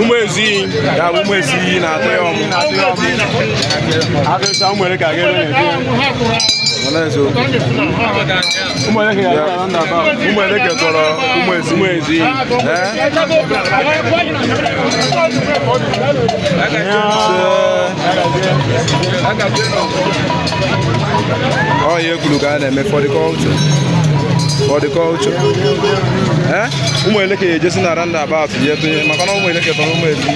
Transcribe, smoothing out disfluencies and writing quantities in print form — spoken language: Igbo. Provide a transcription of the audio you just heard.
Umwezi ya umwezi na atoyo adesa umwele ka gele Manazo umwele ka ya anda ba umwele ka toro umwezi oh ye kuluga na me for the culture umwele ka je sina randa ba ye makana umwele ka toro umwezi